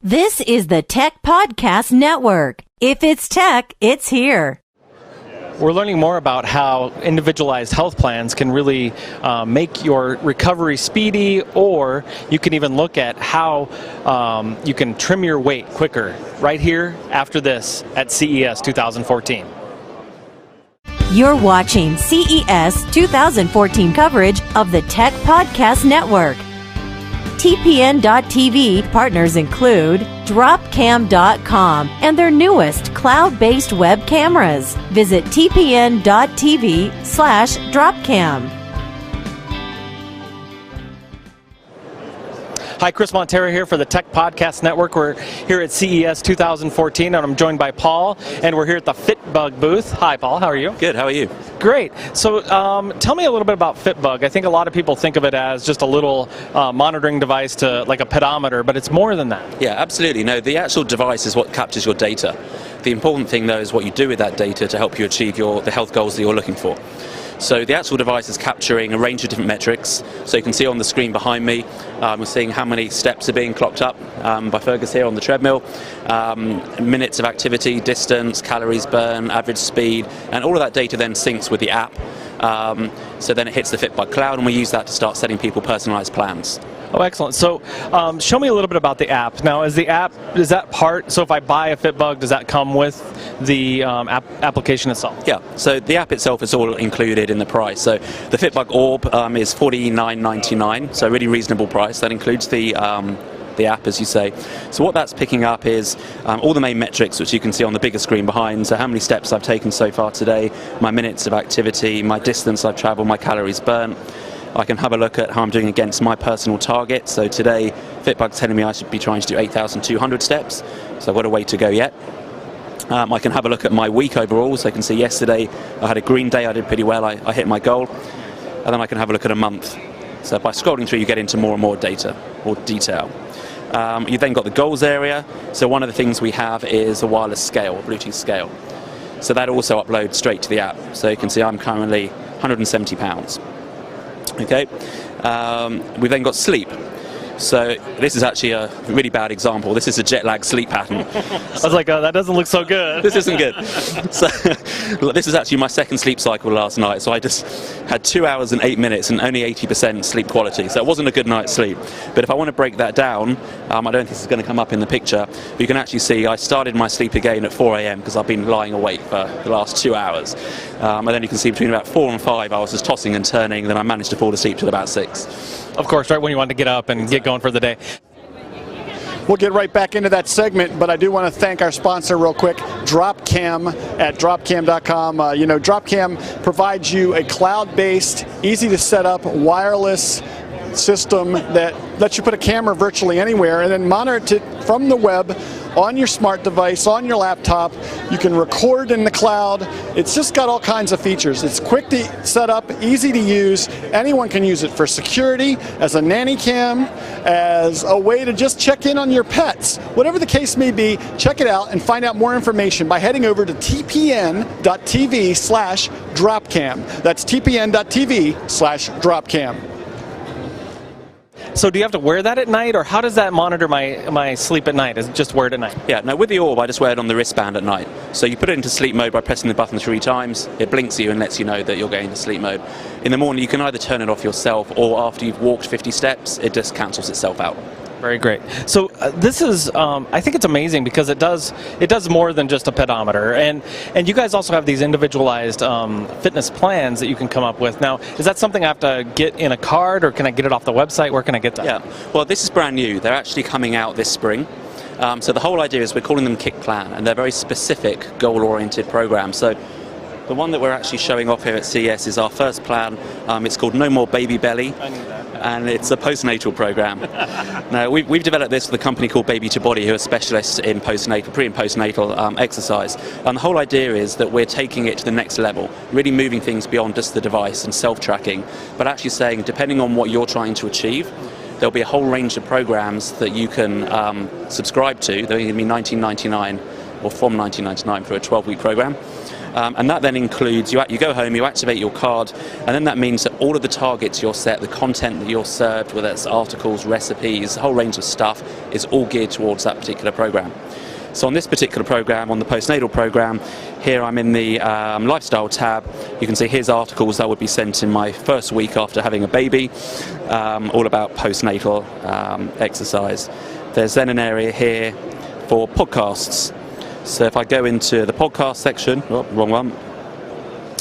This is the Tech Podcast Network. If it's tech, it's here. We're learning more about how individualized health plans can really make your recovery speedy, or you can even look at how you can trim your weight quicker right here after this at CES 2014. You're watching CES 2014 coverage of the Tech Podcast Network. TPN.TV partners include Dropcam.com and their newest cloud-based web cameras. Visit TPN.TV/Dropcam. Hi, Chris Montero here for the Tech Podcast Network. We're here at CES 2014, and I'm joined by Paul, and we're here at the Fitbug booth. Hi, Paul. How are you? Good. How are you? Great. So tell me a little bit about Fitbug. I think a lot of people think of it as just a little monitoring device to like a pedometer, but it's more than that. Yeah, absolutely. No, the actual device is what captures your data. The important thing, though, is what you do with that data to help you achieve the health goals that you're looking for. So the actual device is capturing a range of different metrics. So you can see on the screen behind me, we're seeing how many steps are being clocked up by Fergus here on the treadmill, minutes of activity, distance, calories burned, average speed, and all of that data then syncs with the app. So then it hits the Fitbug cloud, and we use that to start setting people personalized plans. Oh, excellent. So show me a little bit about the app. Now, is that part, so if I buy a Fitbug, does that come with the application itself? Yeah, so the app itself is all included in the price. So the Fitbug Orb is $49.99, so a really reasonable price. That includes the app, as you say. So what that's picking up is all the main metrics, which you can see on the bigger screen behind. So how many steps I've taken so far today, my minutes of activity, my distance I've traveled, my calories burnt. I can have a look at how I'm doing against my personal target. So today, Fitbug's telling me I should be trying to do 8,200 steps. So I've got a way to go yet. I can have a look at my week overall. So I can see yesterday I had a green day, I did pretty well, I hit my goal. And then I can have a look at a month. So by scrolling through, you get into more and more data, or detail. You've then got the goals area. So one of the things we have is a wireless scale, a Bluetooth scale. So that also uploads straight to the app. So you can see I'm currently 170 pounds. Okay, we've then got sleep. So this is actually a really bad example. This is a jet lag sleep pattern. I was like, oh, that doesn't look so good. This isn't good. So this is actually my second sleep cycle last night. So I just had 2 hours and 8 minutes and only 80% sleep quality. So it wasn't a good night's sleep. But if I want to break that down, I don't think this is going to come up in the picture. But you can actually see I started my sleep again at 4 a.m. because I've been lying awake for the last 2 hours. And then you can see between about 4 and 5 I was just tossing and turning. Then I managed to fall asleep till about 6. Of course, right when you want to get up and get going for the day. We'll get right back into that segment, but I do want to thank our sponsor real quick, Dropcam at Dropcam.com. Dropcam provides you a cloud-based, easy-to-set-up, wireless system that lets you put a camera virtually anywhere and then monitor it from the web on your smart device, on your laptop. You can record in the cloud. It's just got all kinds of features. It's quick to set up, easy to use. Anyone can use it for security, as a nanny cam, as a way to just check in on your pets. Whatever the case may be, check it out and find out more information by heading over to TPN.TV/Dropcam. That's TPN.TV/Dropcam. So do you have to wear that at night, or how does that monitor my sleep at night? Is it just wear it at night? Yeah, no, with the Orb, I just wear it on the wristband at night. So you put it into sleep mode by pressing the button 3 times. It blinks you and lets you know that you're going into sleep mode. In the morning, you can either turn it off yourself, or after you've walked 50 steps, it just cancels itself out. Very great. So this is, I think it's amazing because it does more than just a pedometer, and you guys also have these individualized fitness plans that you can come up with. Now, is that something I have to get in a card, or can I get it off the website? Where can I get that? Yeah, well, this is brand new. They're actually coming out this spring. So the whole idea is we're calling them Kick Plan, and they're very specific, goal-oriented programs. So the one that we're actually showing off here at CES is our first plan. It's called No More Baby Belly. I knew that. And it's a postnatal program. Now, we've developed this with a company called Baby2Body, who are specialists in postnatal, pre and postnatal exercise. And the whole idea is that we're taking it to the next level, really moving things beyond just the device and self-tracking, but actually saying, depending on what you're trying to achieve, there'll be a whole range of programs that you can subscribe to. They're going to be $19.99 or from $19.99 for a 12-week program. And that then includes, you go home, you activate your card, and then that means that all of the targets you're set, the content that you're served, whether it's articles, recipes, a whole range of stuff, is all geared towards that particular program. So on this particular program, on the postnatal program, here I'm in the lifestyle tab. You can see here's articles that would be sent in my first week after having a baby, all about postnatal exercise. There's then an area here for podcasts. So if I go into the podcast section, wrong one.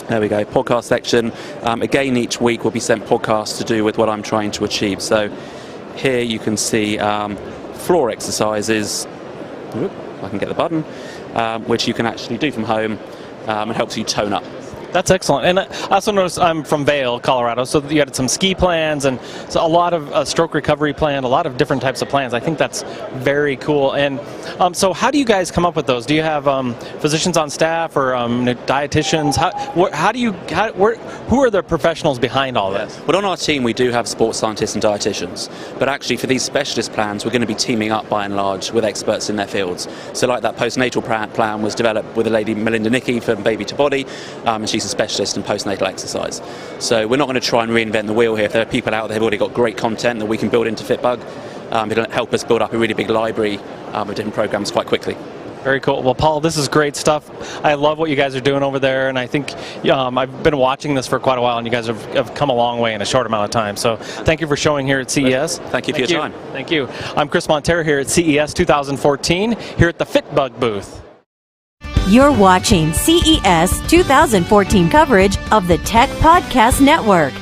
There we go, podcast section. Again, each week will be sent podcasts to do with what I'm trying to achieve. So here you can see floor exercises. I can get the button, which you can actually do from home and helps you tone up. That's excellent. And I also noticed I'm from Vail, Colorado, so you had some ski plans and so a lot of stroke recovery plan, a lot of different types of plans. I think that's very cool. And so how do you guys come up with those? Do you have physicians on staff or dietitians? Who are the professionals behind all this? Well, on our team we do have sports scientists and dietitians, but actually for these specialist plans we're going to be teaming up by and large with experts in their fields. So like that postnatal plan was developed with a lady, Melinda Nicky, from Baby to Body, and she's a specialist in postnatal exercise. So we're not going to try and reinvent the wheel here. If there are people out there who've already got great content that we can build into Fitbug, it'll help us build up a really big library of different programs quite quickly. Very cool. Well, Paul, this is great stuff. I love what you guys are doing over there, and I think I've been watching this for quite a while, and you guys have come a long way in a short amount of time. So thank you for showing here at CES. Thank you for your time. Thank you. I'm Chris Montero here at CES 2014, here at the Fitbug booth. You're watching CES 2014 coverage of the Tech Podcast Network.